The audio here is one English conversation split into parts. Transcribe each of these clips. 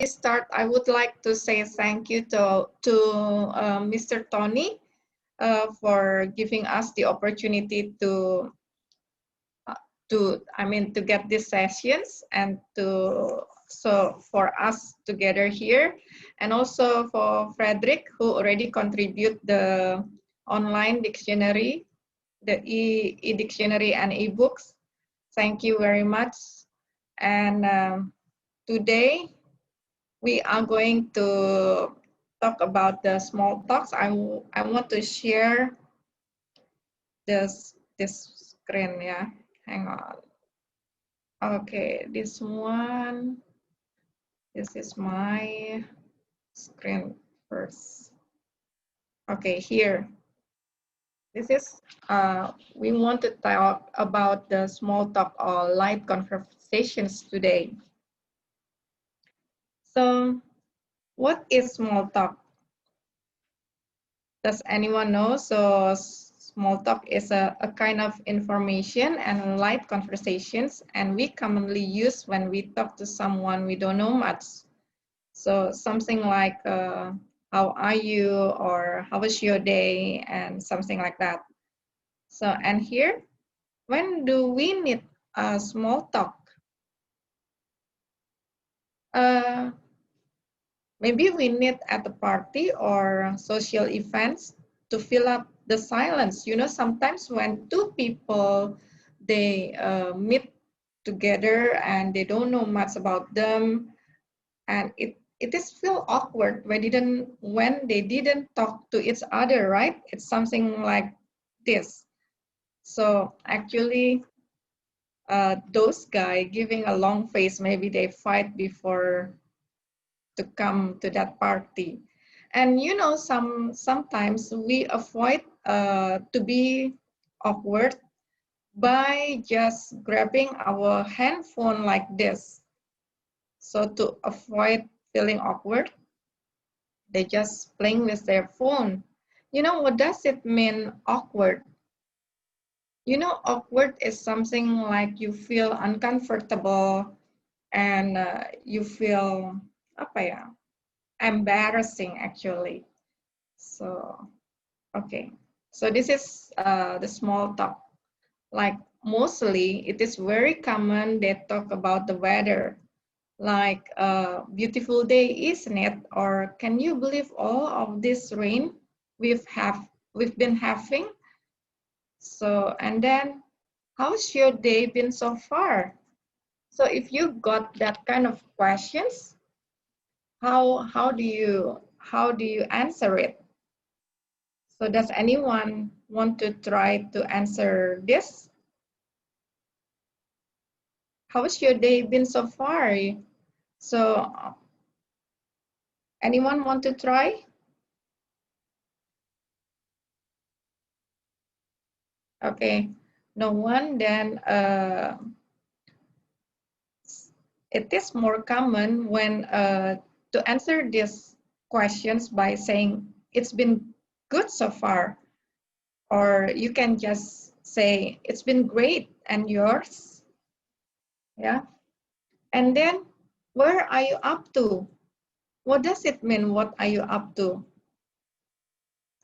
start, I would like to say thank you to Mr. Tony for giving us the opportunity to get these sessions and for us together here, and also for Frederick, who already contribute the online dictionary, the e-dictionary and e-books. Thank you very much. And today we are going to talk about the small talks. I want to share this screen, yeah. Hang on. Okay, this one. This is my screen first. Okay, here. This is, we want to talk about the small talk or light conversations today. So, what is small talk? Does anyone know? So, small talk is a kind of information and light conversations, and we commonly use when we talk to someone we don't know much. So something like, how are you, or how was your day, and something like that. So, and here, when do we need a small talk? Maybe we need at a party or social events to fill up the silence. You know, sometimes when two people, they meet together and they don't know much about them, and it is feel awkward when they didn't talk to each other, right? It's something like this. So actually, those guys giving a long face, maybe they fight before to come to that party. And you know, sometimes we avoid to be awkward by just grabbing our handphone like this. So to avoid feeling awkward, they just playing with their phone. You know, what does it mean, awkward? You know, awkward is something like you feel uncomfortable and you feel, apa ya, embarrassing actually. So, okay. So this is the small talk. Like mostly it is very common they talk about the weather. Like beautiful day, isn't it? Or can you believe all of this rain we've been having? So, and then how's your day been so far? So if you got that kind of questions, how do you answer it? So does anyone want to try to answer this? How's your day been so far? So anyone want to try? Okay, no one, then it is more common when to answer these questions by saying it's been good so far, or you can just say it's been great, and yours? Yeah. And then where are you up to? What does it mean, what are you up to?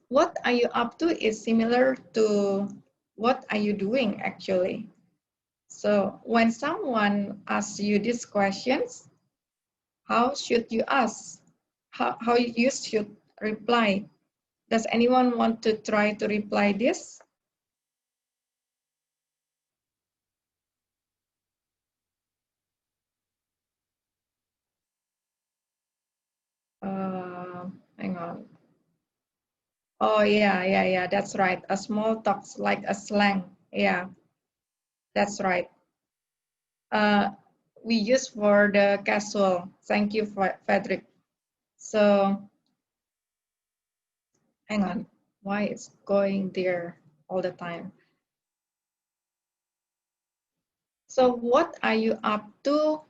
What are you up to is similar to what are you doing actually. So when someone asks you these questions, how should you ask? How you should reply? Does anyone want to try to reply this? Hang on. Oh yeah, that's right. A small talks like a slang. Yeah, that's right. We use for the casual. Thank you, Frederick. So, hang on. Why it's going there all the time? So, what are you up to?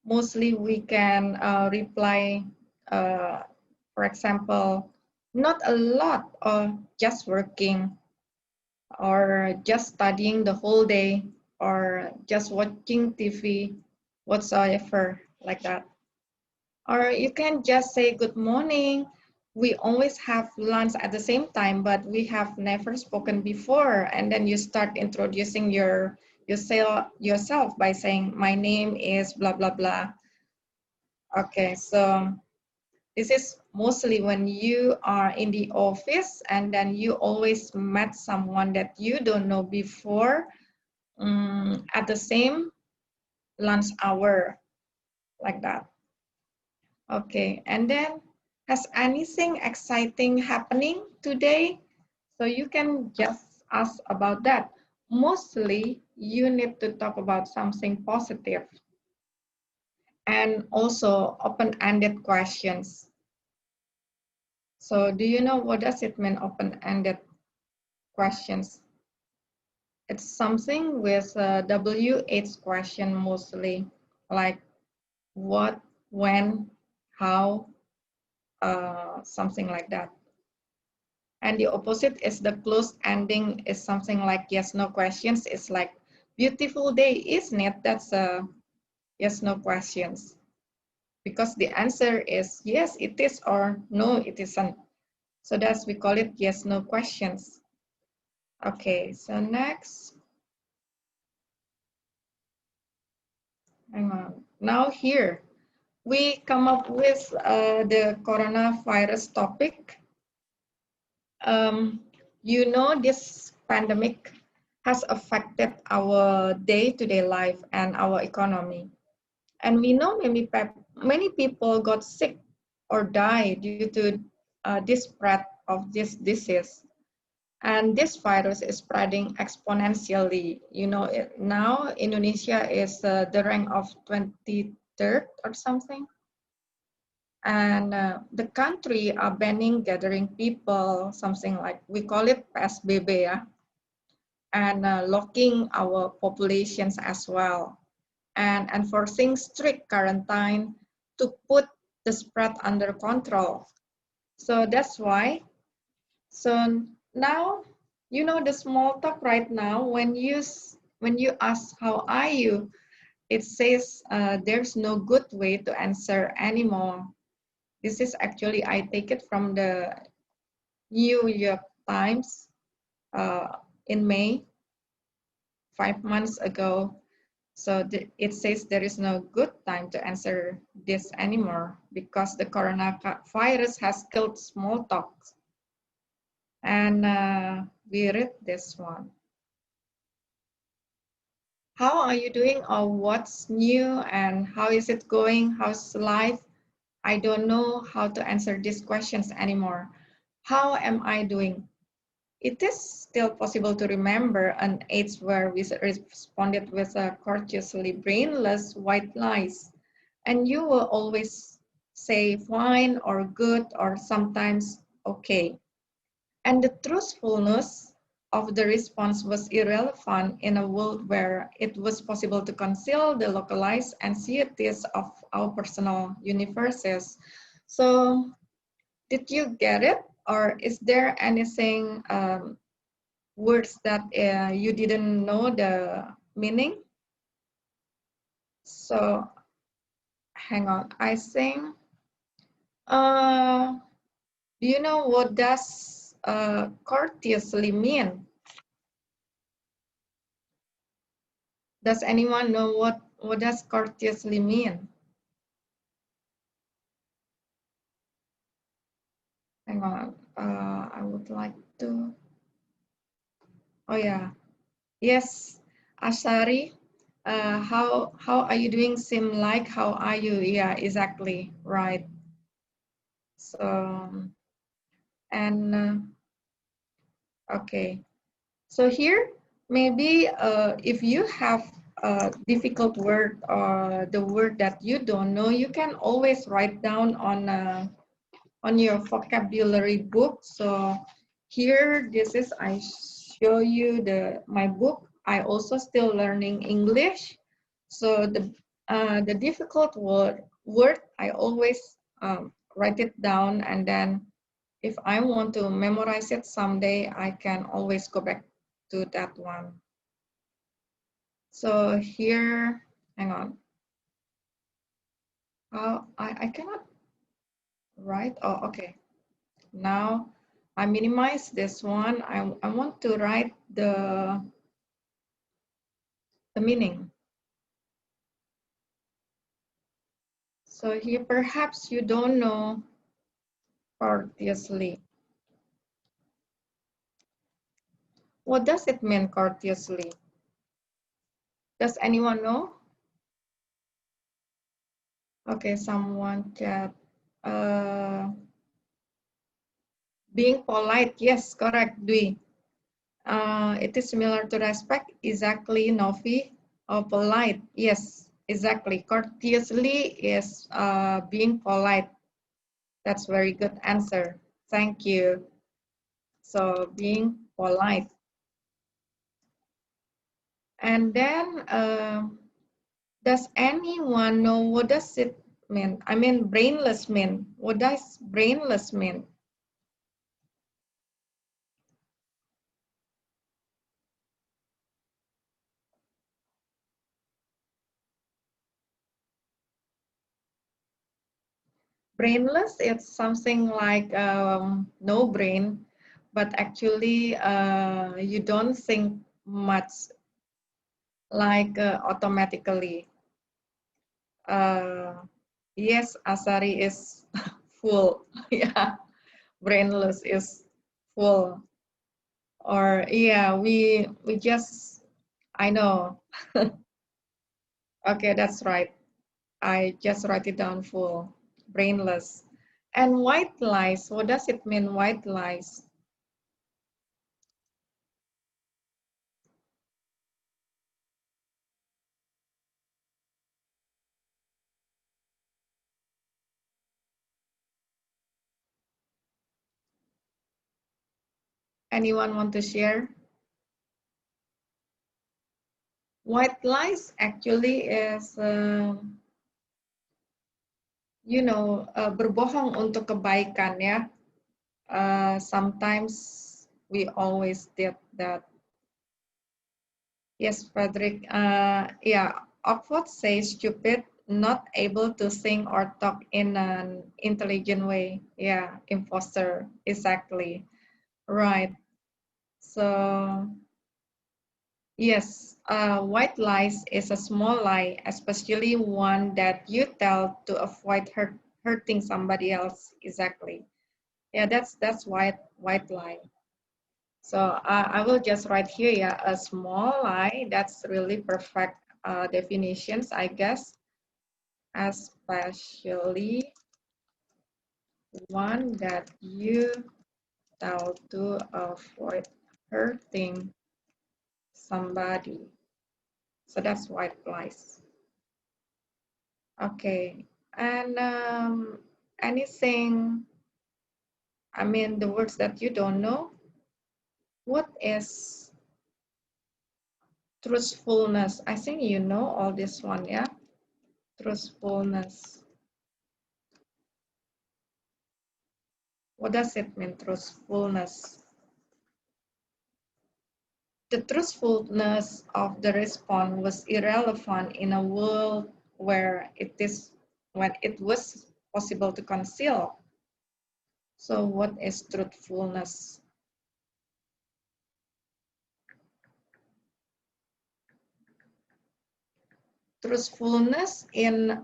Mostly we can reply, for example, not a lot, or just working, or just studying the whole day, or just watching TV, whatsoever, like that. Or you can just say good morning. We always have lunch at the same time, but we have never spoken before. And then you start introducing yourself by saying, my name is blah, blah, blah. Okay, so this is mostly when you are in the office and then you always met someone that you don't know before at the same lunch hour, like that. Okay, and then has anything exciting happening today? So you can just ask about that. Mostly you need to talk about something positive and also open-ended questions. So do you know what does it mean, open-ended questions? It's something with a WH question mostly, like what, when, how, something like that. And the opposite is the closed ending is something like yes, no questions. It's like beautiful day, isn't it? That's a yes, no questions. Because the answer is yes, it is, or no, it isn't. So that's, we call it yes, no questions. Okay, so next. Hang on. Now here, we come up with the coronavirus topic. You know, this pandemic has affected our day-to-day life and our economy. And we know many people got sick or died due to this spread of this disease. And this virus is spreading exponentially. You know, now Indonesia is the rank of 23rd or something. And the country are banning gathering people, something like, we call it PSBB, yeah? And locking our populations as well, and enforcing strict quarantine to put the spread under control. So that's why, so now, you know, the small talk right now, when you ask how are you, it says there's no good way to answer anymore. This is actually, I take it from the New York Times in May, 5 months ago. So it says there is no good time to answer this anymore because the coronavirus has killed small talk. And we read this one. How are you doing, or what's new, and how is it going? How's life? I don't know how to answer these questions anymore. How am I doing? It is still possible to remember an age where we responded with a courteously brainless white lies. And you will always say fine or good or sometimes okay. And the truthfulness of the response was irrelevant in a world where it was possible to conceal the localized anxieties of our personal universes. So did you get it? Or is there anything words that you didn't know the meaning? So hang on, I think, do you know what does courteously mean? Does anyone know what does courteously mean? Hang on, I would like to, oh yeah, yes, Ashari, how are you doing? Seem like, how are you? Yeah, exactly, right. So, and okay. So here, maybe if you have a difficult word or the word that you don't know, you can always write down on your vocabulary book. So here, this is, I show you my book. I also still learning English. So the difficult word I always write it down, and then if I want to memorize it someday, I can always go back to that one. So here, hang on. I cannot write. Oh, okay. Now I minimize this one. I want to write the meaning. So here perhaps you don't know courteously. What does it mean courteously? Does anyone know? Okay, someone chat. Being polite, yes, correct, Dwi. It is similar to respect, exactly, Novi. Polite, yes, exactly. Courteously is being polite. That's very good answer. Thank you. So being polite. And then, does anyone know what does it mean? I mean, brainless mean. What does brainless mean? Brainless, it's something like no brain, but actually you don't think much, like automatically. Uh, yes, Asari is full. Yeah, brainless is full. Or yeah, we just, I know. Okay, that's right. I just write it down full, brainless. And white lies, what does it mean, white lies? Anyone want to share? White lies actually is, berbohong untuk kebaikan ya. Sometimes we always did that. Yes, Frederick. Yeah, Oxford says stupid, not able to think or talk in an intelligent way. Yeah, imposter, exactly. Right. So, yes, white lies is a small lie, especially one that you tell to avoid hurting somebody else. Exactly. Yeah, that's white lie. So I will just write here, yeah, a small lie. That's really perfect definitions, I guess. Especially one that you tell to avoid hurting somebody. So that's white lies. Okay, and anything, I mean, the words that you don't know, what is truthfulness? I think you know all this one, yeah? Truthfulness. What does it mean, truthfulness? The truthfulness of the response was irrelevant in a world where when it was possible to conceal. So what is truthfulness? Truthfulness in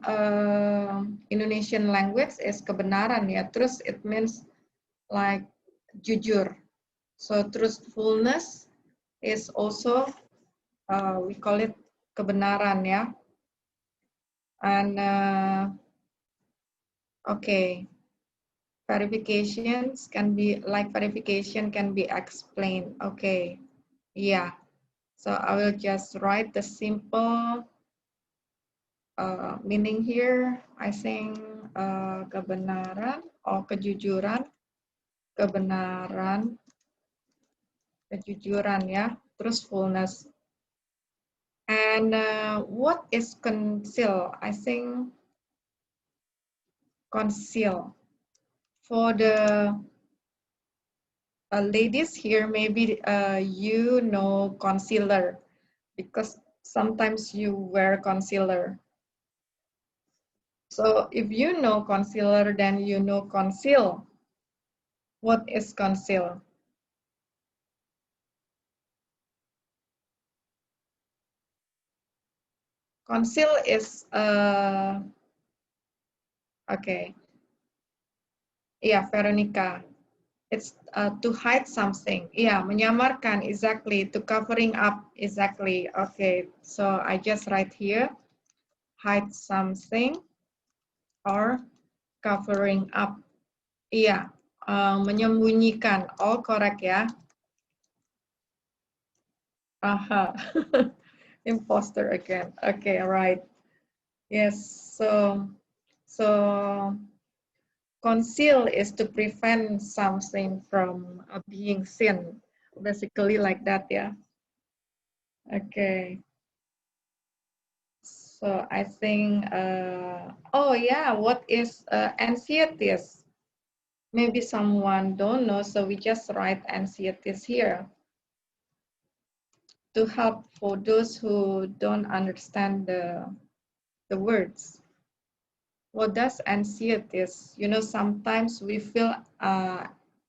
Indonesian language is kebenaran ya. Truth it means like jujur. So truthfulness is also we call it kebenaran ya. And okay, verification can be explained. Okay, yeah. So I will just write the simple meaning here. I think kebenaran or kejujuran, kebenaran, kejujuran ya, truthfulness. And what is conceal? I think conceal. For the ladies here, maybe you know concealer because sometimes you wear concealer. So if you know concealer, then you know conceal. What is conceal? Conceal is okay. Yeah, Veronica. It's to hide something. Yeah, menyamarkan, exactly. To covering up, exactly. Okay, so I just write here, hide something or covering up. Iya, menyembunyikan. Oh, correct ya. Aha. Imposter again. Okay, right. Yes, so conceal is to prevent something from being seen. Basically like that, yeah. Okay. So I think, oh yeah, what is anxieties? Maybe someone don't know, so we just write anxieties here to help for those who don't understand the words. What does anxieties? You know, sometimes we feel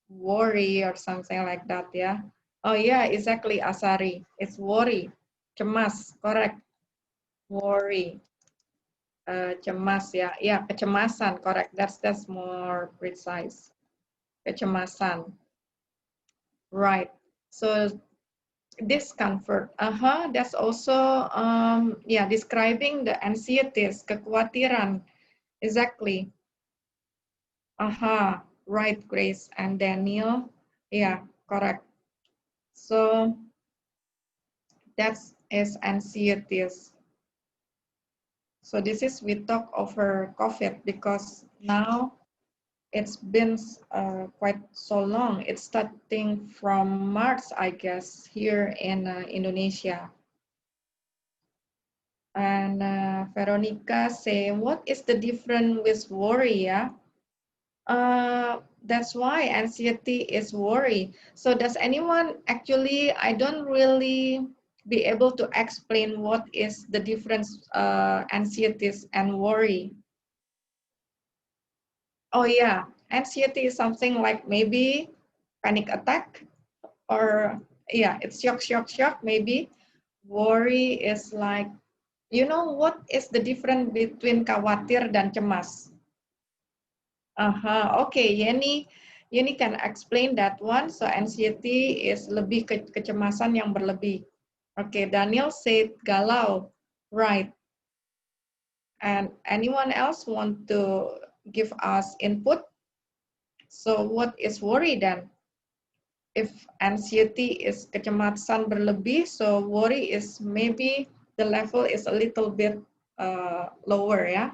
worry or something like that, yeah. Oh yeah, exactly, Asari. It's worry, cemas, correct. Worry. Cemas ya, ya kecemasan, correct. That's more precise. Kecemasan, right. So discomfort, that's also yeah, describing the anxieties, kekhawatiran, exactly. Right, Grace and Daniel, yeah, correct. So that is anxieties. So this is we talk over COVID because now it's been quite so long. It's starting from March, I guess, here in Indonesia. And Veronica say, what is the difference with worry? Yeah, that's why anxiety is worry. So does anyone actually? I don't really be able to explain what is the difference anxieties and worry. Oh yeah, anxiety is something like maybe panic attack or yeah, it's shock maybe. Worry is like, you know what is the difference between khawatir dan cemas? Okay, Yeni can explain that one. So anxiety is lebih kecemasan yang berlebih. Okay, Daniel said galau, right? And anyone else want to give us input? So what is worry then? If anxiety is kecemasan berlebih, so worry is maybe the level is a little bit lower, yeah?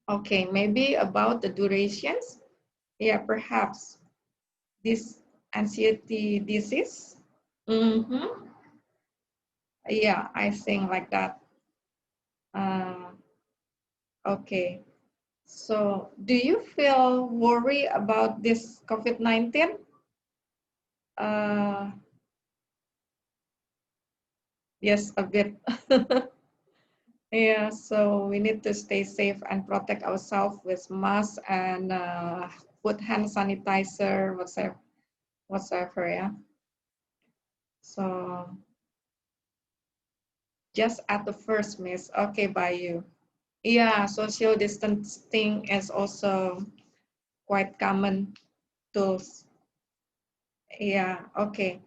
Okay, maybe about the durations. Yeah, perhaps this anxiety disease. Yeah, I think like that. Uh, okay. So do you feel worry about this COVID-19? Uh, yes, a bit. Yeah, so we need to stay safe and protect ourselves with masks and put hand sanitizer, whatsoever, yeah. So just at the first, miss. Okay, by you. Yeah, social distancing is also quite common tools. Yeah, okay.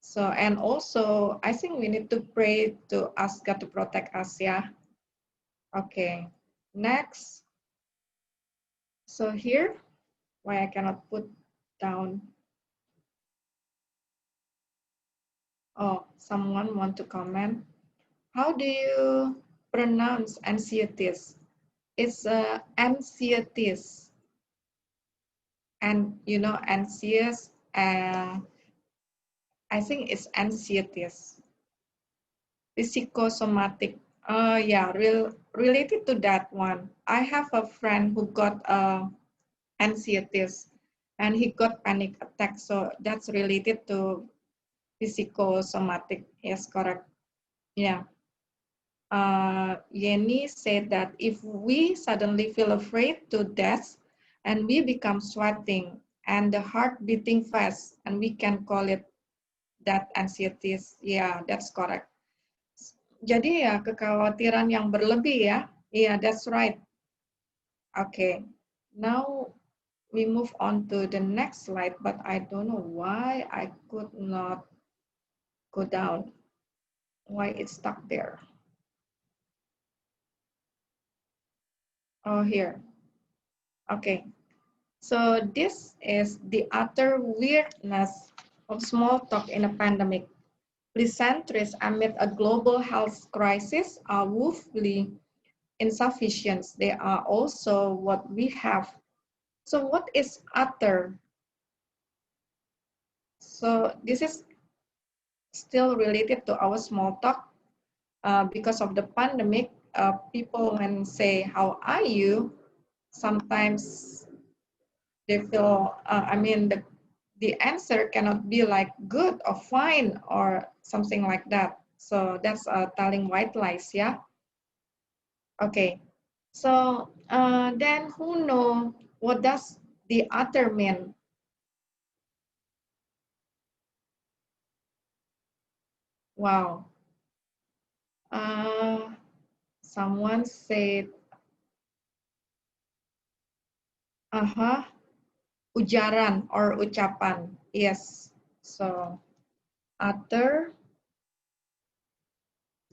So, and also, I think we need to pray to ask God to protect us, yeah. Okay, next. So here, why I cannot put down. Oh, someone want to comment. How do you pronounce anxieties? It's anxieties. And you know, anxious, I think it's anxieties. Psychosomatic. Yeah, related to that one. I have a friend who got anxieties and he got panic attack. So that's related to psychosomatic. Yes, correct. Yeah. Yeni said that if we suddenly feel afraid to death and we become sweating and the heart beating fast, and we can call it that anxiety. Yeah, that's correct. Jadi ya kekhawatiran yang berlebih ya. Yeah, that's right. Okay. Now we move on to the next slide, but I don't know why I could not go down. Why it's stuck there. Oh, here. Okay. So this is the utter weirdness of small talk in a pandemic. Pleasantries amid a global health crisis are woefully insufficient. They are also what we have. So what is utter? So this is still related to our small talk. Because of the pandemic, people when say, how are you? Sometimes they feel, the answer cannot be like good or fine or something like that. So that's telling white lies, yeah? Okay, so then who know what does the other mean? Wow. Uh, Someone said, aha, ujaran or ucapan. Yes. So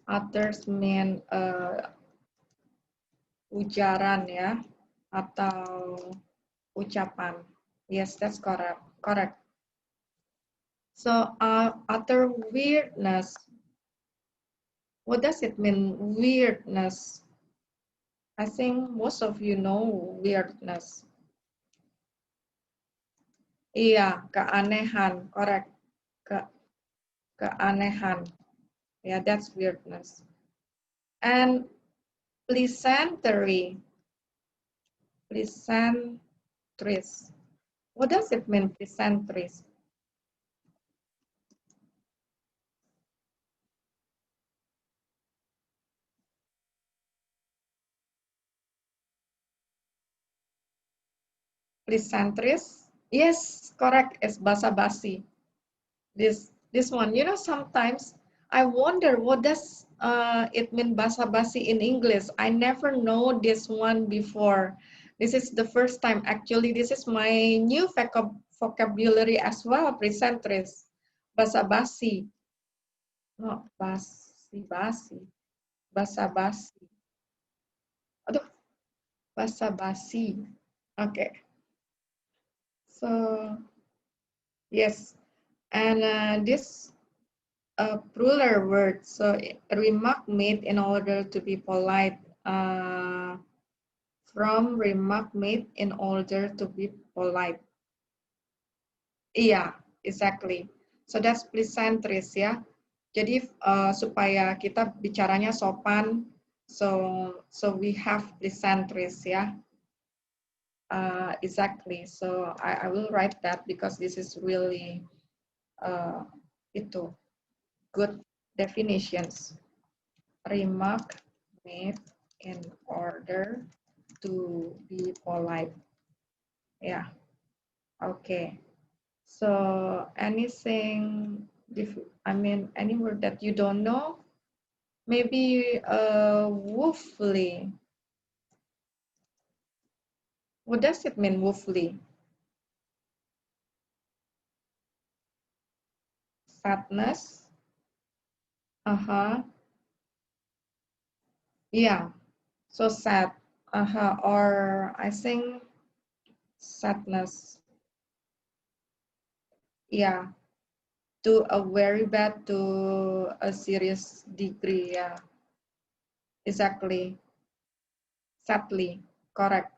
others mean ujaran ya atau ucapan. Yes, that's correct. Correct. So other weirdness. What does it mean? Weirdness. I think most of you know weirdness. Iya, keanehan. Correct. Ke keanehan. Yeah, that's weirdness. And pleasantry. Pleasantries. What does it mean, pleasantries? Pleasantries? Yes, correct. It's basa-basi. This one, you know, sometimes I wonder what does it mean basa-basi in English. I never know this one before. This is the first time. Actually, this is my new vocabulary as well, pleasantries. Basa-basi. No, basi-basi. Basa-basi. Aduh, basa-basi. Okay. So, yes. And this plural word, so remark made in order to be polite, from remark made in order to be polite. Iya, exactly. So that's pleasantries ya. Jadi supaya kita bicaranya sopan, so we have pleasantries ya. Exactly. So I will write that because this is really itu good definitions. Remark made in order to be polite. Yeah. Okay. So anything, any word that you don't know, maybe woefully. What does it mean, woefully? Sadness. Uh-huh. Yeah. So sad. Uh-huh. Or I think sadness. Yeah. To a very bad to a serious degree. Yeah. Exactly. Sadly. Correct.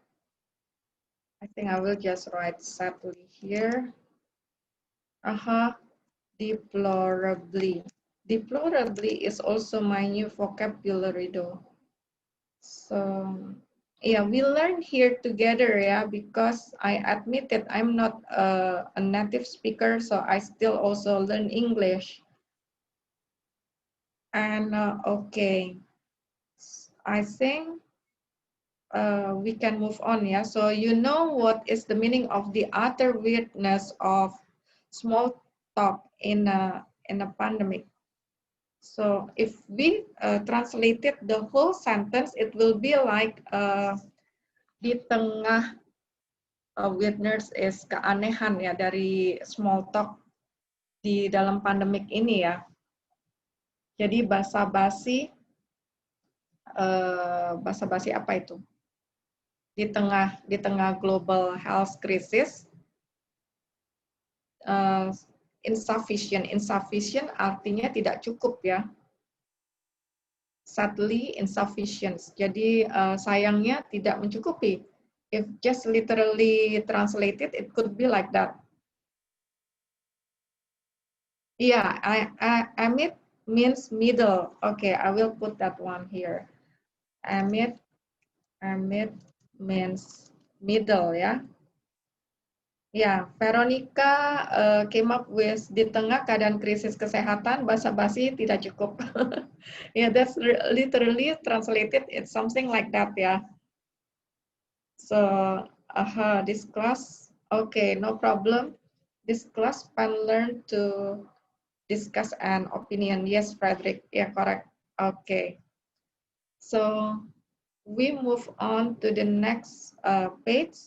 I think I will just write sadly here. Uh-huh. Deplorably. Deplorably is also my new vocabulary though. So yeah, we learn here together, yeah, because I admitted I'm not a native speaker, so I still also learn English. And okay, I think we can move on, yeah. So you know what is the meaning of the utter weirdness of small talk in a pandemic. So if we translated the whole sentence, it will be like di tengah weirdness is keanehan ya dari small talk di dalam pandemik ini ya. Jadi basa-basi apa itu? Di tengah global health crisis, insufficient artinya tidak cukup ya. Sadly insufficient. Jadi sayangnya tidak mencukupi. If just literally translated, it could be like that. Yeah, amid means middle. Okay, I will put that one here. Amid means middle ya. Ya, Veronica came up with di tengah keadaan krisis kesehatan, basa-basi tidak cukup. Yeah, that's literally translated. It's something like that ya. So, this class, okay, no problem. This class can learn to discuss an opinion. Yes, Frederick, yeah, correct. Okay. So, we move on to the next page.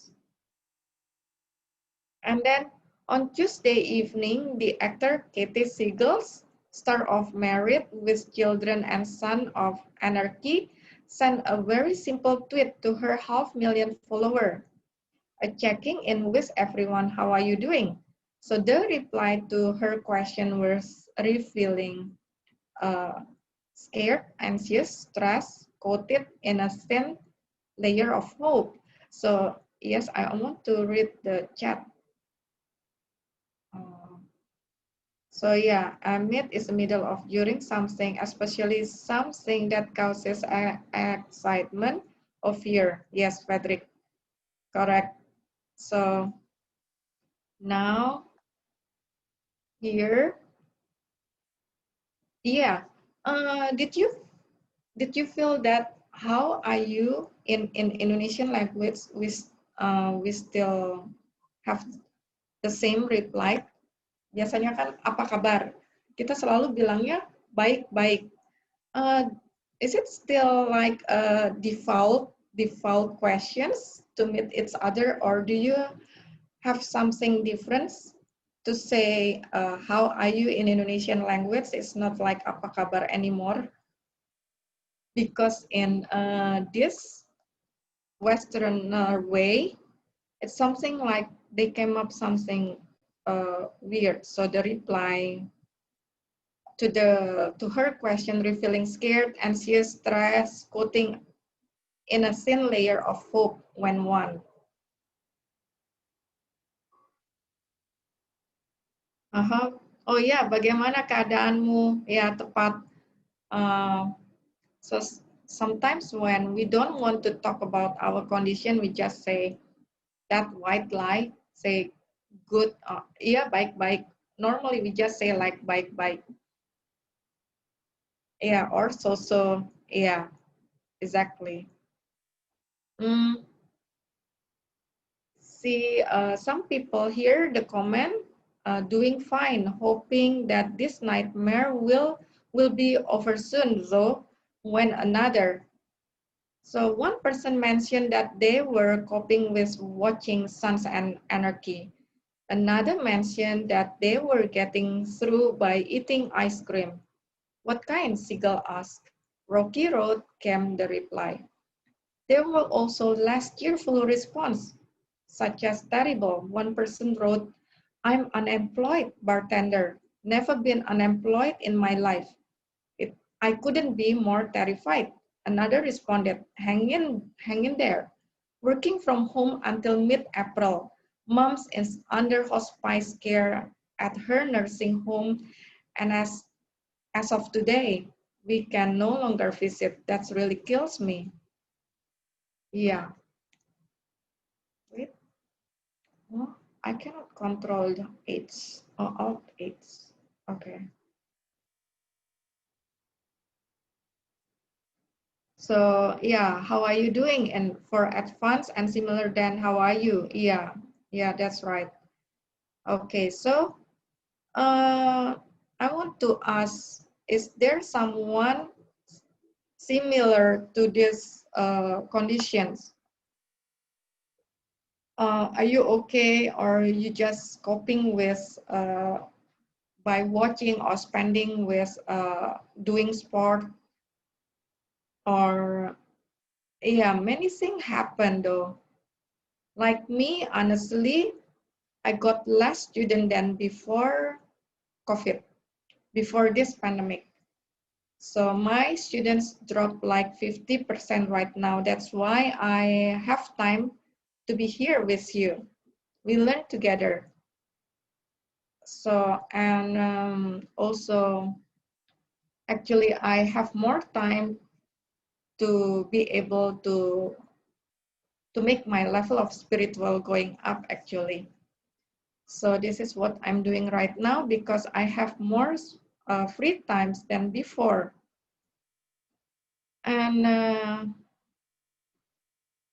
And then on Tuesday evening, the actor Katie Siegels, star of Married with Children and Son of Anarchy, sent a very simple tweet to her 500,000 follower, checking in with everyone, how are you doing? So the reply to her question was revealing, scared, anxious, stressed, coated in a thin layer of hope. So yes, I want to read the chat. So yeah, amid is the middle of during something, especially something that causes excitement or fear. Yes, Frederick, correct. So now here, yeah. Did you feel that? How are you in Indonesian language? We still have the same reply. Biasanya kan apa kabar? Kita selalu bilangnya baik-baik. Is it still like default questions to meet each other, or do you have something different to say how are you in Indonesian language? It's not like apa kabar anymore, because in this Western way, it's something like they came up something weird. So the reply to her question, revealing scared, anxious, stressed, quoting in a thin layer of hope when one. Oh ya, bagaimana keadaanmu? Ya, tepat. So sometimes when we don't want to talk about our condition, we just say that white lie, say good, yeah, baik-baik. Normally we just say like baik-baik. Yeah, or so, yeah, exactly. See, some people hear the comment, doing fine, hoping that this nightmare will be over soon, though, when another. So one person mentioned that they were coping with watching Sons and Anarchy. Another mentioned that they were getting through by eating ice cream. What kind? Siegel asked. Rocky Road, came the reply. There were also less cheerful response, such as terrible. One person wrote, I'm unemployed bartender, never been unemployed in my life. I couldn't be more terrified. Another responded, hang in there. Working from home until mid-April. Mom's is under hospice care at her nursing home, and as of today, we can no longer visit. That really kills me. Yeah. Wait. Oh, I cannot control the H or Alt H. Okay. So yeah, how are you doing? And for advanced and similar, then how are you? Yeah, yeah, that's right. Okay, so I want to ask, is there someone similar to these conditions? Are you okay, or are you just coping with by watching or spending with doing sport? Or yeah, many things happen though. Like me, honestly, I got less student than before COVID, before this pandemic. So my students dropped like 50% right now. That's why I have time to be here with you. We learn together. So, and also, actually, I have more time to be able to make my level of spiritual going up, actually. So this is what I'm doing right now because I have more free times than before. And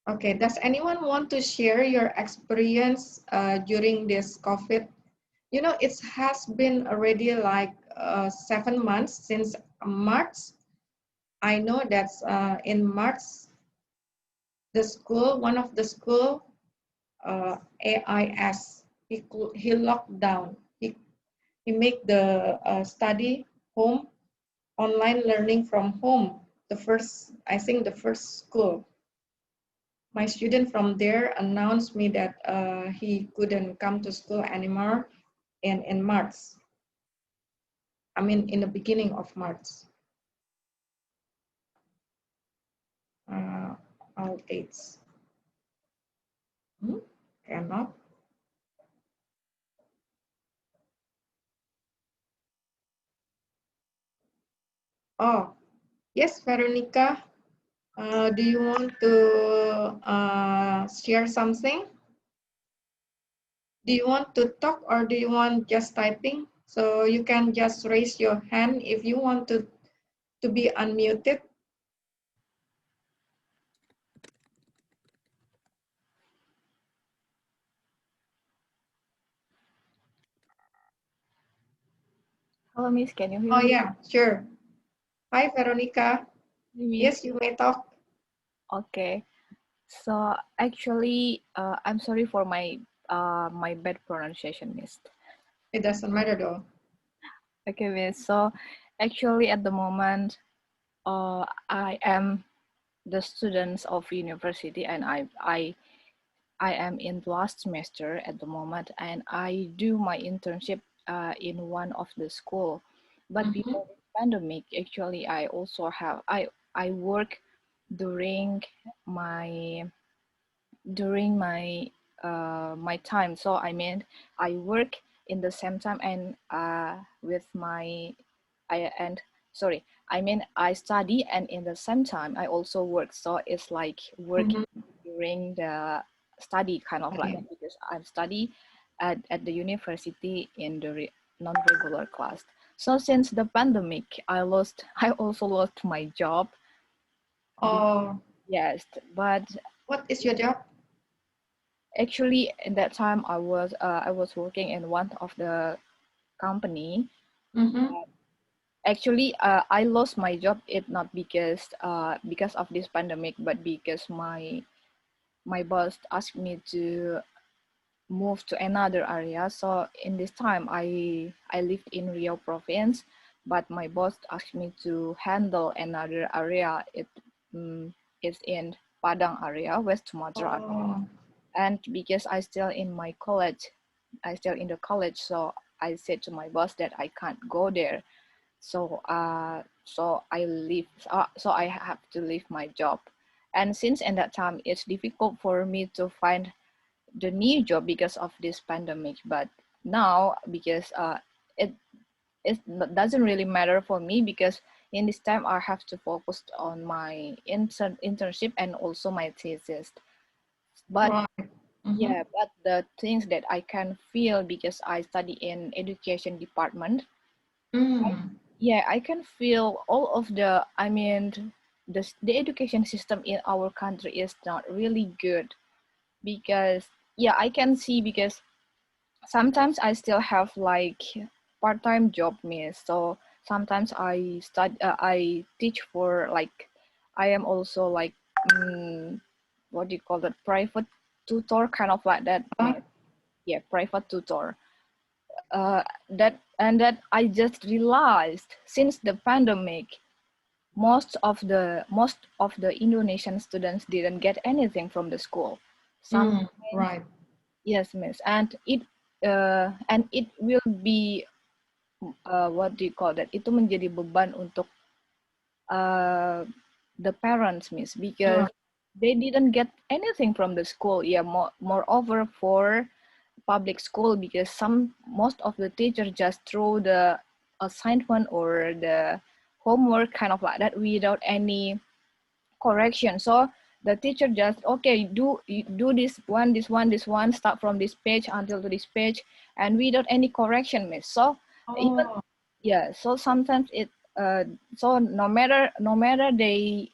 okay, does anyone want to share your experience during this COVID? You know, it has been already like 7 months since March. I know that in March, the school, one of the school, AIS, he locked down. He make the study home, online learning from home. The first, I think the first school. My student from there announced me that he couldn't come to school anymore in March. I mean, in the beginning of March. Uh, all dates. Cannot. Oh, yes, Veronica. Do you want to share something? Do you want to talk or do you want just typing? So you can just raise your hand if you want to be unmuted. Hello, Miss. Can you hear Oh me? yeah, sure. Hi, Veronica. Hi, Miss. Yes, you may talk. Okay. So actually, I'm sorry for my bad pronunciation, Miss. It doesn't matter though. Okay, Miss. So actually, at the moment, I am the students of university, and I am in last semester at the moment, and I do my internship in one of the school. But Mm-hmm. before the pandemic, actually, I also have I work during my during my time. So I mean, I work in the same time and with my I and sorry, I mean I study and in the same time I also work. So it's like work Mm-hmm. during the study kind of like Okay. because I study at the university in the non-regular class. So since the pandemic, I also lost my job. Oh, Yes, but what is your job? actually, in that time, I was working in one of the company. Mm-hmm. Actually, I lost my job. It not because of this pandemic, but because my boss asked me to move to another area. So in this time, I lived in Riau province, but my boss asked me to handle another area. It's in Padang area, West Sumatra. Oh, And because I still in the college, so I said to my boss that I can't go there. So I leave. So I have to leave my job. And since in that time, it's difficult for me to find the new job because of this pandemic. But now, because it doesn't really matter for me because in this time I have to focus on my internship and also my thesis. But right. Mm-hmm. yeah, but the things that I can feel because I study in education department, Mm. yeah, I can feel all of the, I mean, the education system in our country is not really good, because yeah, I can see, because sometimes I still have like part-time job, miss. So sometimes I teach for like, I am also like, what do you call that, private tutor, kind of like that, Uh, miss. Yeah, private tutor. That I just realized, since the pandemic, most of the Indonesian students didn't get anything from the school. Sometimes, right. yes, miss, and it will be, what do you call that? Itu menjadi beban untuk uh, the parents, miss, because Uh, they didn't get anything from the school. Yeah, moreover for public school, because most of the teachers just throw the assignment or the homework, kind of like that, without any correction. So the teacher just, okay, do this one, start from this page until to this page, and without any correction, miss. So even, oh, yeah, so sometimes so no matter they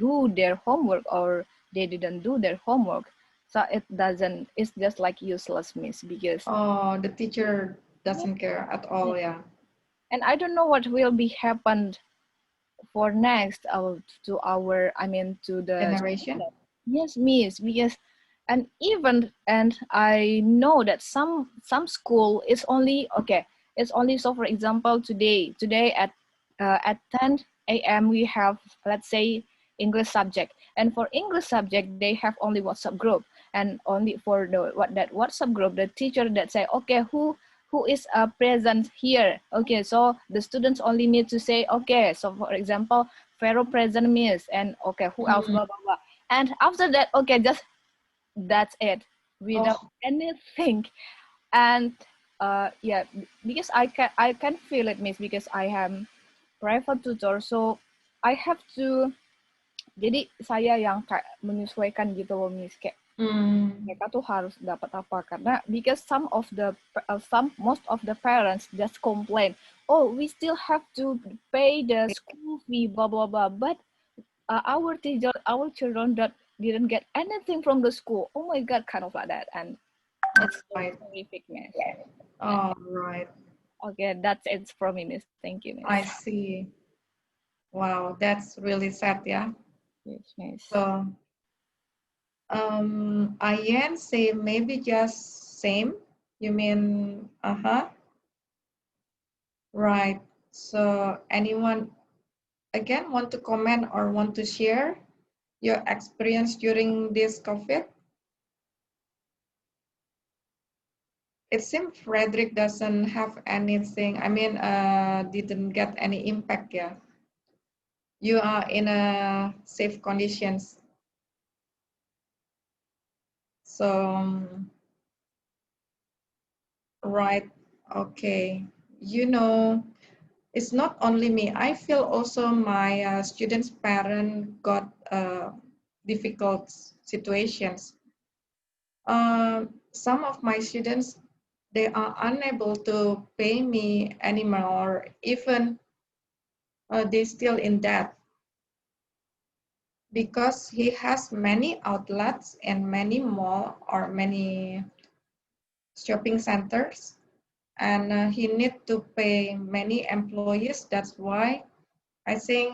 do their homework or they didn't do their homework, so it's just like useless, miss, because oh, the teacher doesn't care at all, yeah. and I don't know what will be happened for next, to our, I mean, to the Generation? yes, miss, because and I know that some school is only okay, it's only, so for example, today at 10 a.m. we have, let's say, English subject, and for English subject they have only WhatsApp group, and only for the that WhatsApp group, the teacher that say, okay, who is present here, okay, so the students only need to say, okay, so for example, Pharaoh present, miss, and okay, who else, Mm. blah blah blah, and after that, okay, just that's it, without Oh, anything. And yeah, because I can feel it, miss, because I am private tutor, so I have to, jadi saya yang kayak menyesuaikan gitu loh, miss, kayak mm, mereka tuh harus dapat apa, karena because most of the parents just complain, oh, we still have to pay the school fee, blah blah blah, but our children that didn't get anything from the school, oh my god, kind of like that, and it's so right. horrific, miss. Oh, right. Okay, that's it from me, miss. Thank you, miss. I see. Wow, that's really sad, yeah. Yes, miss. So, Ayen say maybe just same. You mean, right. So, anyone again want to comment or want to share your experience during this COVID? It seems Frederick doesn't have anything. I mean, didn't get any impact. Yeah, you are in a safe conditions. So, right, okay. You know, it's not only me. I feel also my students' parent got difficult situations. Some of my students, they are unable to pay me anymore, even they still in debt because he has many outlets and many mall or many shopping centers, and he need to pay many employees. That's why I think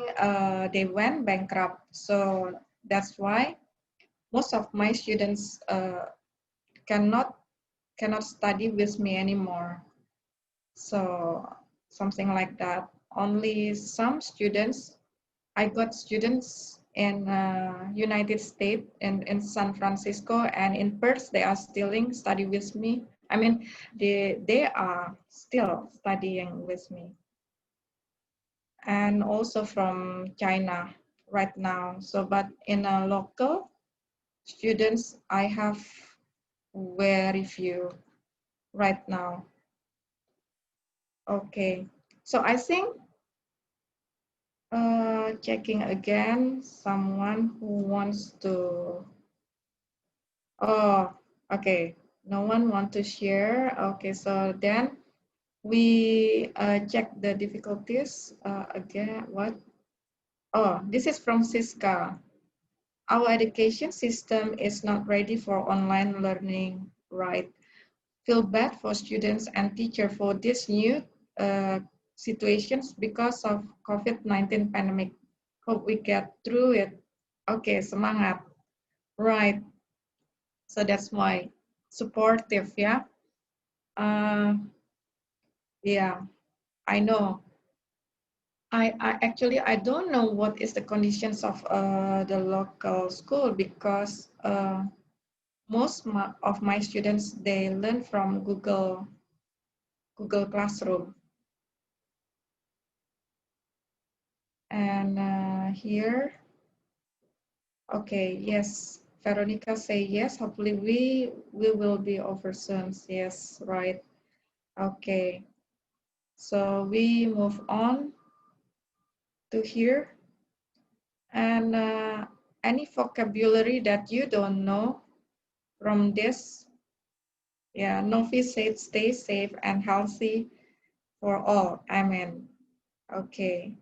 they went bankrupt. So that's why most of my students cannot study with me anymore. So something like that. Only some students. I got students in United States in San Francisco and in Perth. They are still study with me. I mean, they are still studying with me, and also from China right now. So, but in a local students, I have very few right now. Okay, so I think checking again, someone who wants to, oh, okay, no one want to share. Okay, so then we check the difficulties again. What? Oh, this is from Siska. Our education system is not ready for online learning, right? Feel bad for students and teachers for this new uh, situations because of COVID-19 pandemic. Hope we get through it. Okay, semangat. Right. So that's why supportive, yeah. Uh, yeah, I know. I actually I don't know what is the conditions of the local school because of my students they learn from Google Classroom. And here, okay, yes, Veronica say yes. Hopefully we will be over soon. Yes, right. Okay, so we move on to here. And any vocabulary that you don't know from this, yeah, Novi said stay safe and healthy for all. Amen. Okay,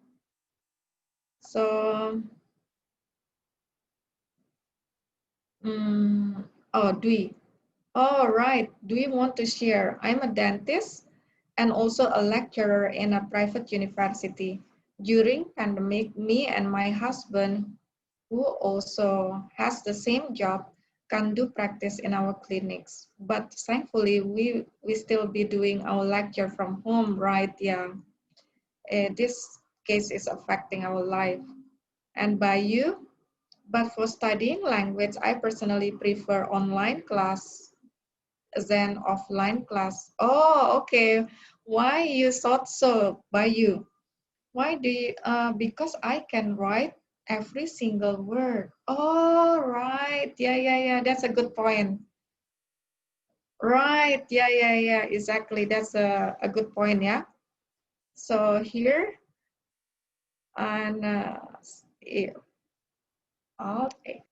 so, oh, Dwi. All right, do you want to share? I'm a dentist and also a lecturer in a private university. During pandemic, me and my husband, who also has the same job, can do practice in our clinics. But thankfully, we still be doing our lecture from home, right? Yeah, this case is affecting our life. And by you, but for studying language, I personally prefer online class than offline class. Oh, okay. Why you thought so by you? Why do you, because I can write every single word. Oh, right. Yeah, yeah, yeah. That's a good point. Right. Yeah, yeah, yeah. Exactly. That's a good point. Yeah. So here and yeah, okay.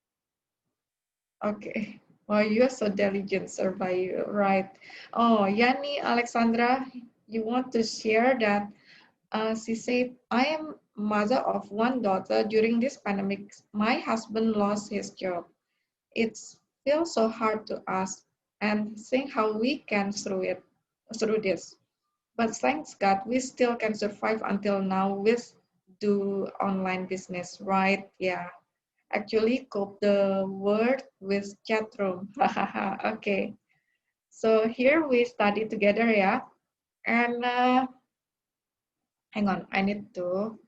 Okay. Well, you're so diligent, sir, by you. Right. Oh, Yanni, Alexandra, you want to share that she said, I am mother of one daughter. During this pandemic, my husband lost his job. It feels so hard to us and think how we can through this. But thanks God, we still can survive until now with do online business, right? Yeah. Actually, cope the word with chat room. Okay. So here we study together, yeah. And hang on, I need to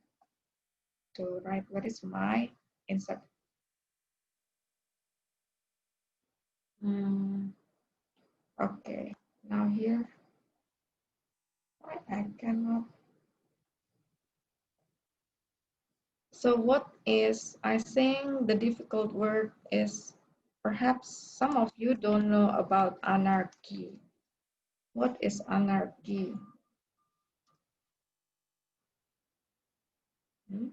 write what is my insert. Hmm, okay, now here I cannot. So what is, I think the difficult word is perhaps some of you don't know about anarchy. What is anarchy? Hmm?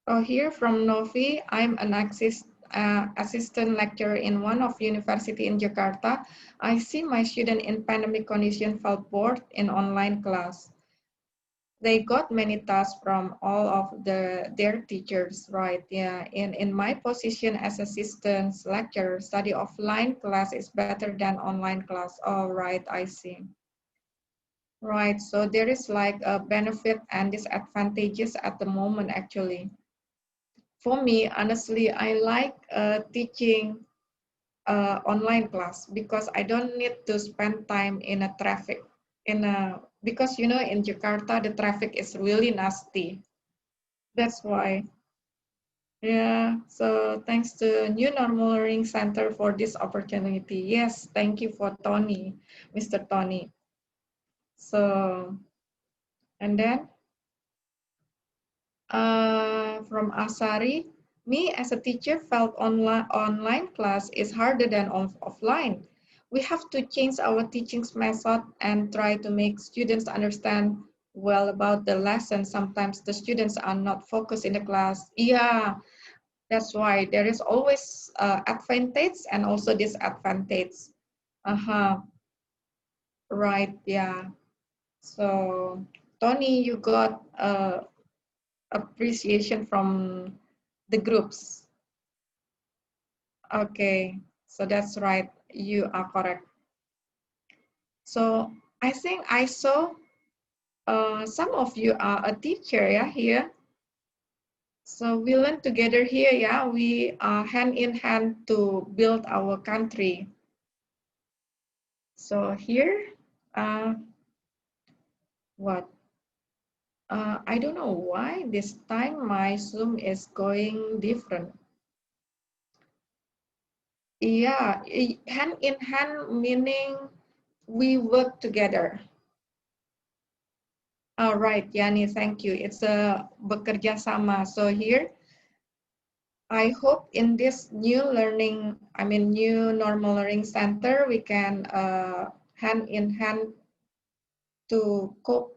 Oh, here from Novi, I'm an assistant lecturer in one of university in Jakarta. I see my student in pandemic condition felt bored in online class. They got many tasks from all of their teachers, right? Yeah. In my position as assistant lecturer, study offline class is better than online class. All right, I see. Right. So there is like a benefit and disadvantages at the moment, actually. For me, honestly, I like teaching online class because I don't need to spend time in a traffic. Because you know in Jakarta the traffic is really nasty. That's why. Yeah. So thanks to New Normal Learning Center for this opportunity. Yes, thank you for Tony, Mr. Tony. So and then from Asari, me as a teacher felt online class is harder than offline. We have to change our teaching method and try to make students understand well about the lesson. Sometimes the students are not focused in the class. Yeah, that's why there is always advantage and also disadvantage. Uh-huh. Right, yeah. So, Tony, you got appreciation from the groups. Okay, so that's right. You are correct. So, I think I saw some of you are a teacher, yeah, here. So we learn together here, yeah. We are hand in hand to build our country. So here, uh, what? I don't know why this time my Zoom is going different. Yeah, hand in hand meaning we work together. All right, Yani, thank you. It's a bekerja sama. So here, I hope in this new learning, new normal learning center, we can hand in hand to cope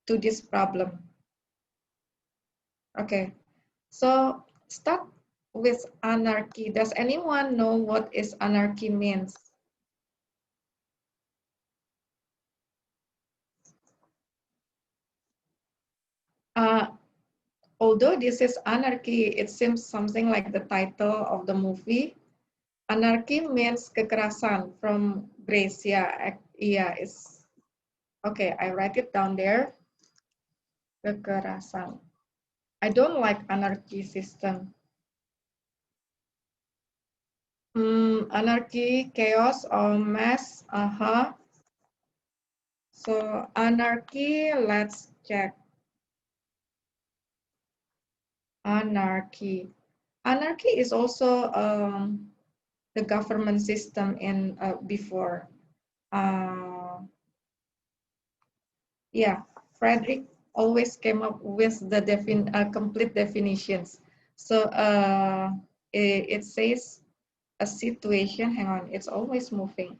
to this problem. Okay, so start with anarchy. Does anyone know what is anarchy means? Uh, Although this is anarchy, it seems something like the title of the movie. Anarchy means kekerasan from Grace. Yeah, yeah, it's okay. I write it down there. Kekerasan. I don't like anarchy system. Anarchy, chaos, or mess. So anarchy, let's check. Anarchy. Anarchy is also the government system in before. Yeah, Frederick always came up with the complete definitions. So it says a situation. Hang on, it's always moving.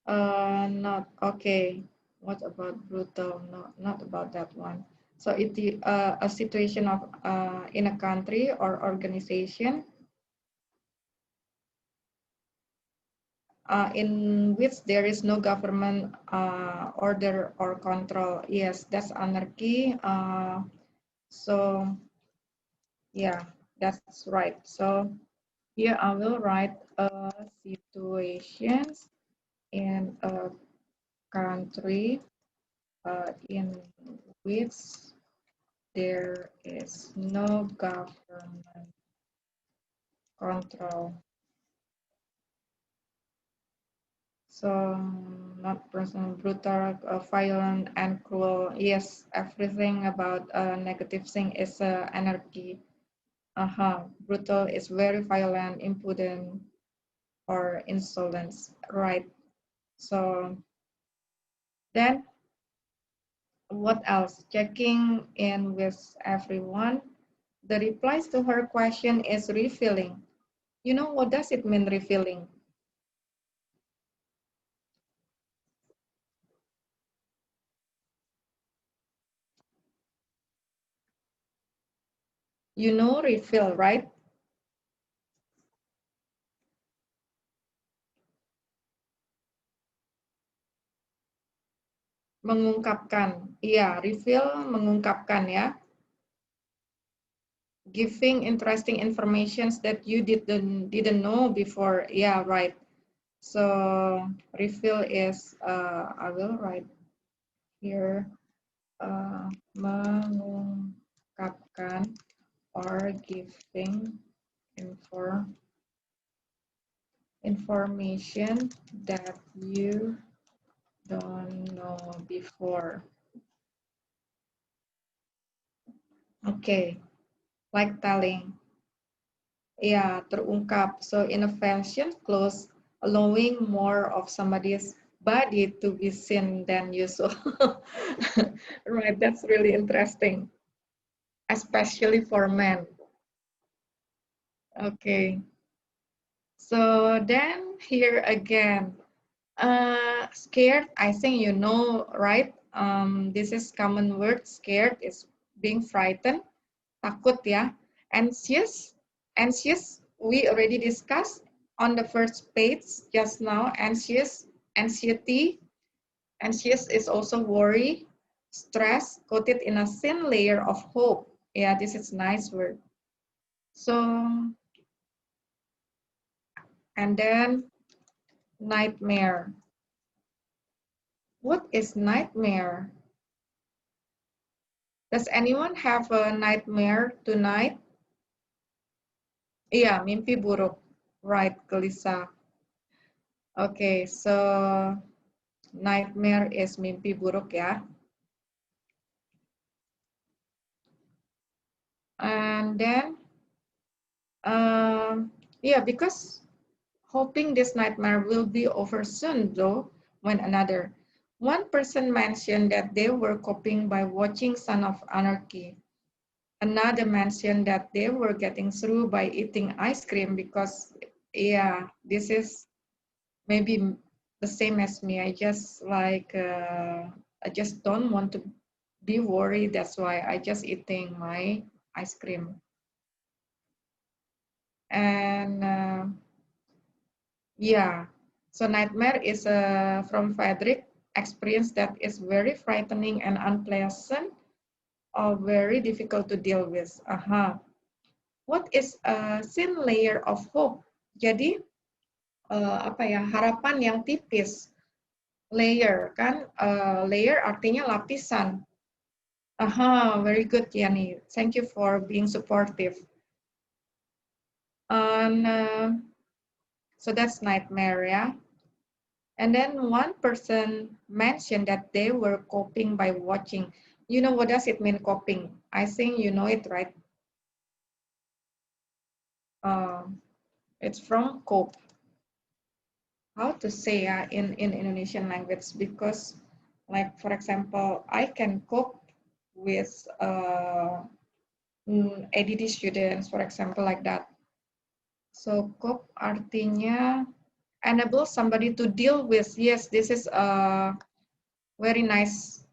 Not okay. What about brutal? No, not about that one. So a situation of in a country or organization in which there is no government order or control. Yes, that's anarchy. So yeah, that's right. So here I will write situations in a country in which there is no government control. So not personal, brutal, violent, and cruel. Yes, everything about negative thing is anarchy. Brutal is very violent, impudent, or insolence. Right. So then what else? Checking in with everyone. The replies to her question is refilling. You know what does it mean refilling? You know refill, right? Mengungkapkan. Iya, refill mengungkapkan ya. Giving interesting informations that you didn't know before. Yeah, right. So refill is I will write here mengungkapkan or giving information that you don't know before. Okay, like telling. Yeah, terungkap. So in a fashion clothes, allowing more of somebody's body to be seen than usual. Right, that's really interesting, especially for men. Okay, so then here again, scared, I think you know, right? This is common word, scared is being frightened, takut ya. Anxious, we already discussed. on the first page just now, anxious, anxiety. Anxious is also worry, stress, coated in a thin layer of hope. Yeah, this is nice word. So, and then nightmare. What is nightmare? Does anyone have a nightmare tonight? Iya, mimpi buruk. Right, gelisah. Okay, so nightmare is mimpi buruk ya. And then, yeah, because hoping this nightmare will be over soon, though, when another. One person mentioned that they were coping by watching Son of Anarchy. Another mentioned that they were getting through by eating ice cream because, yeah, this is maybe the same as me. I just I just don't want to be worried. That's why I just eating my ice cream. And yeah, so nightmare is from Frederick experience that is very frightening and unpleasant or very difficult to deal with. Aha. What is a thin layer of hope? Jadi apa ya, harapan yang tipis. Layer kan, layer artinya lapisan. Aha, very good, Yani. Thank you for being supportive. And so that's nightmare, yeah. And then one person mentioned that they were coping by watching. You know what does it mean, coping? I think you know it, right? It's from cope. How to say in Indonesian language? Because, like for example, I can cope with ADD students, for example, like that. So cope artinya enable somebody to deal with. Yes, this is a very nice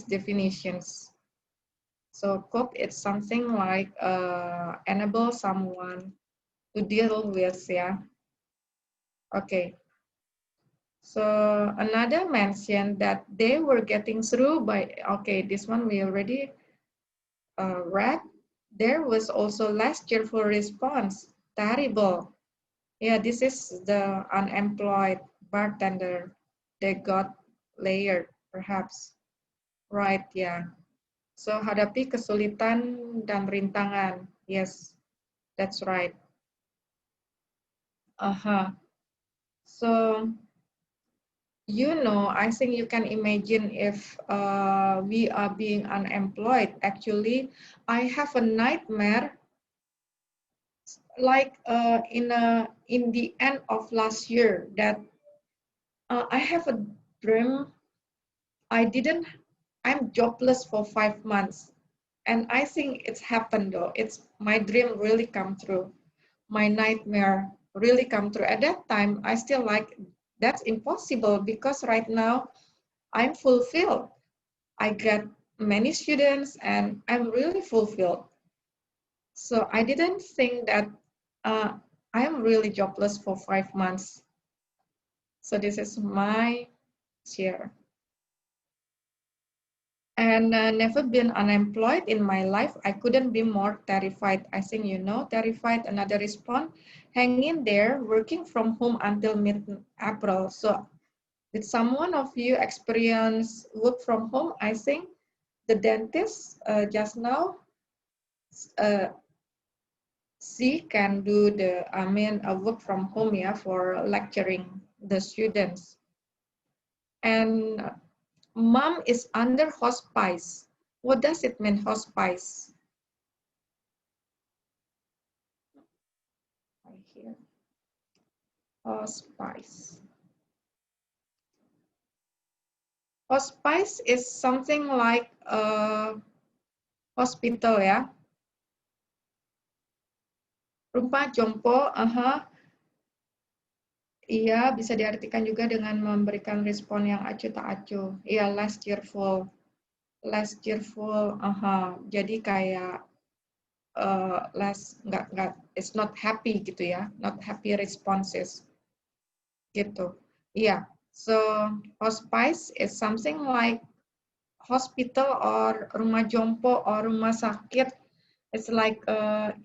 definitions. So cope it's something like enable someone to deal with, yeah. Okay. So another mentioned that they were getting through by, okay, this one we already read. There was also less cheerful response. Terrible. Yeah, this is the unemployed bartender. They got layered, perhaps. Right, yeah. So hadapi kesulitan dan rintangan. Yes, that's right. Uh-huh. So, I think you can imagine if we are being unemployed. Actually, I have a nightmare like in the end of last year that I have a dream. I'm jobless for 5 months. And I think it's happened though. It's my dream really come true. My nightmare really come true. At that time, I still like, that's impossible because right now I'm fulfilled. I get many students and I'm really fulfilled. So I didn't think that I'm really jobless for 5 months. So this is my share. And never been unemployed in my life. I couldn't be more terrified. I think terrified. Another response, hanging there, working from home until mid-April. So did someone of you experience work from home? I think the dentist just now, she can do work from home, yeah, for lecturing the students. And mom is under hospice. What does it mean, hospice? Right here. Hospice. Hospice is something like a hospital, ya. Rumah jompo, iya, bisa diartikan juga dengan memberikan respon yang acuh tak acuh. Iya, less cheerful. Less cheerful, Jadi kayak nggak, it's not happy gitu ya, not happy responses gitu. Yeah, so hospice is something like hospital or rumah jompo or rumah sakit. It's like,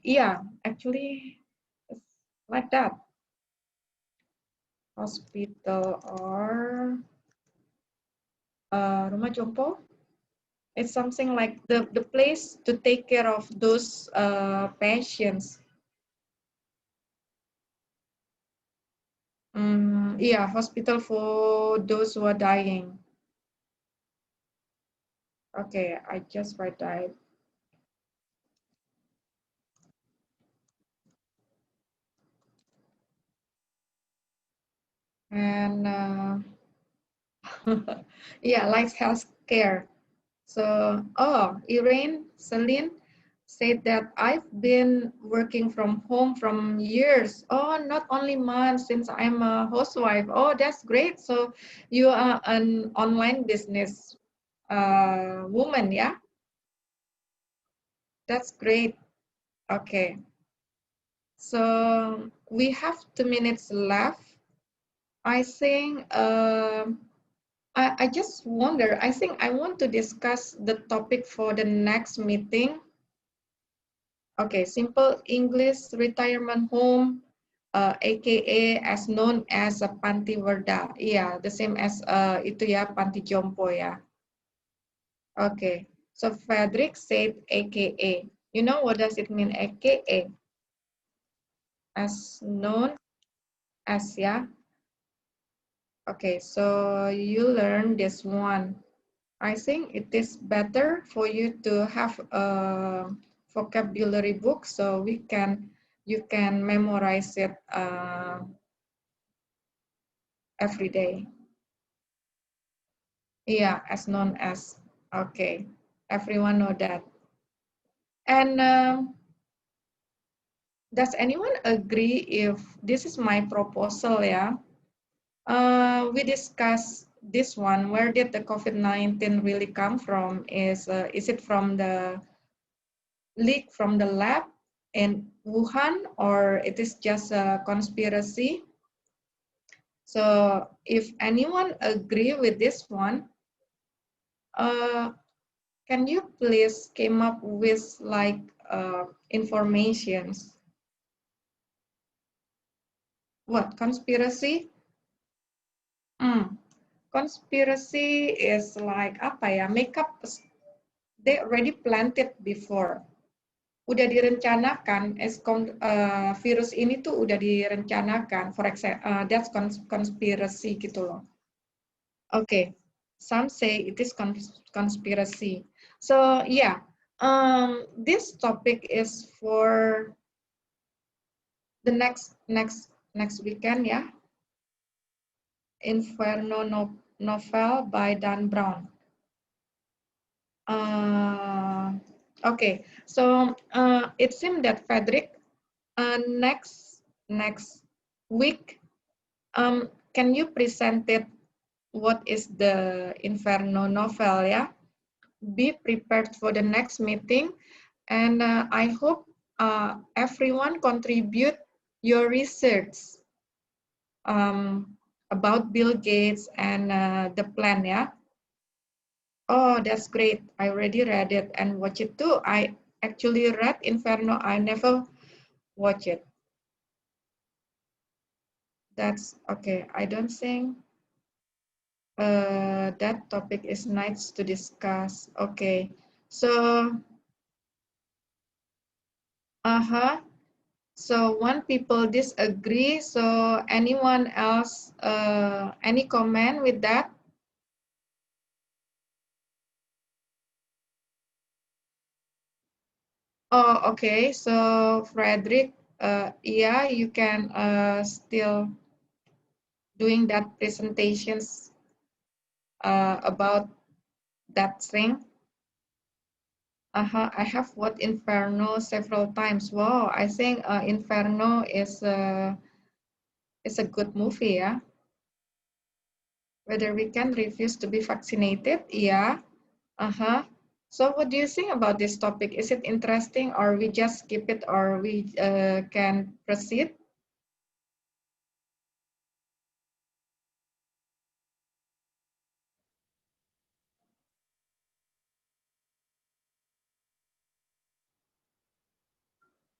yeah, actually, it's like that. Hospital or rumah jompo. It's something like the place to take care of those patients. Yeah, hospital for those who are dying. Okay, I just write that. And yeah, like healthcare. So, oh, Celine said that I've been working from home from years. Oh, not only months since I'm a housewife. Oh, that's great. So you are an online business woman, yeah? That's great. Okay. So we have 2 minutes left. I think I just wonder, I think I want to discuss the topic for the next meeting. Okay, simple English retirement home, aka as known as a panti werda. Yeah, the same as itu ya, panti jompo ya. Okay, so Frederick said aka. You know what does it mean aka? As known as ya. Okay, so you learn this one. I think it is better for you to have a vocabulary book so you can memorize it every day. Yeah, as known as. Okay, everyone know that. And does anyone agree if this is my proposal? Yeah, we discussed this one. Where did the COVID-19 really come from? Is it from the leak from the lab in Wuhan, or it is just a conspiracy? So if anyone agree with this one, uh, can you please came up with like informations? What conspiracy? Hmm. Conspiracy is like apa ya? Makeup they already planned it before. Udah direncanakan, virus ini tuh udah direncanakan. For example, that's conspiracy gitu loh. Okay, some say it is conspiracy. So yeah, this topic is for the next weekend, yeah. Inferno novel by Dan Brown. Okay, so it seems that Frederick, next week, can you present it? What is the Inferno novel? Yeah, be prepared for the next meeting, and I hope everyone contribute your research about Bill Gates and the plan. Yeah. Oh, that's great. I already read it and watched it too. I actually read Inferno. I never watched it. That's okay. I don't think that topic is nice to discuss. Okay. So, So one people disagree. So anyone else, any comment with that? Oh, okay. So Frederick, yeah, you can still doing that presentations about that thing. I have watched Inferno several times. Wow, I think Inferno is a good movie, yeah. Whether we can refuse to be vaccinated, yeah. Uh-huh. So what do you think about this topic? Is it interesting, or we just skip it, or we can proceed?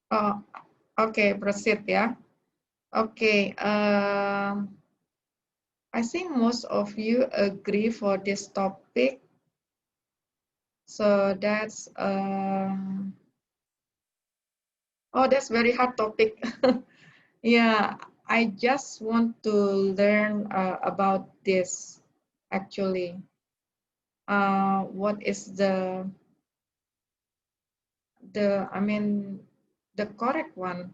Oh, okay, proceed, yeah. Okay, I think most of you agree for this topic. So that's, oh, that's very hard topic. Yeah, I just want to learn about this actually. What is I mean, the correct one?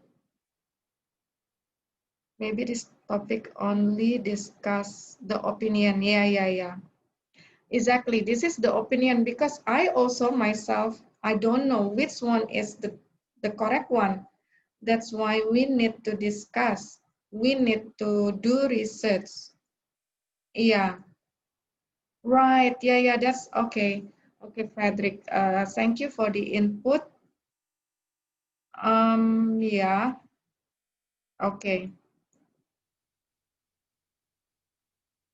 Maybe this topic only discuss the opinion. Yeah, yeah, yeah. Exactly. This is the opinion because I also myself, I don't know which one is the correct one. That's why we need to discuss. We need to do research. Yeah, right. Yeah, yeah, that's okay. Okay, Frederick. Thank you for the input. Yeah, okay.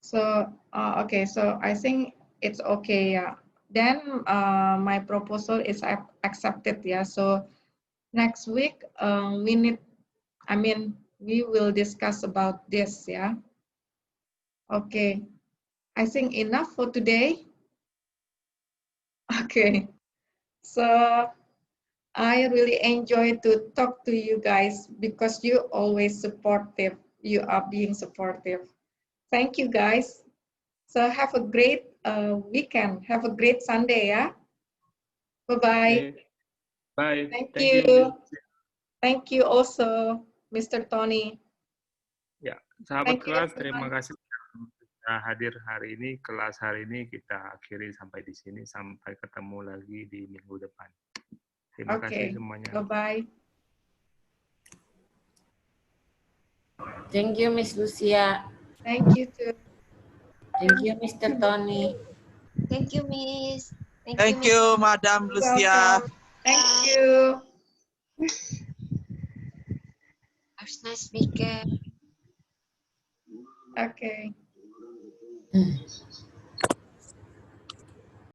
So, okay, so I think it's okay. Yeah. Then my proposal is accepted. Yeah. So next week we need. I mean, we will discuss about this. Yeah. Okay. I think enough for today. Okay. So I really enjoy to talk to you guys because you always supportive. You are being supportive. Thank you guys. So have a great weekend. Have a great Sunday, yeah? Bye-bye. Okay, bye. Thank Thank you, Miss. you. Thank you also, Mr. Tony. Ya, sahabat Thank you, kelas, terima everyone. kasih sudah hadir hari ini. Kelas hari ini kita akhiri sampai di sini. Sampai ketemu lagi di minggu depan. Terima kasih Okay. semuanya. Bye-bye. Thank you, Miss Lucia. Thank you too. Thank you, Mr. Tony. Thank you, Miss. Thank you, Madam You're Lucia. welcome. Thank you. Have a nice weekend. Okay.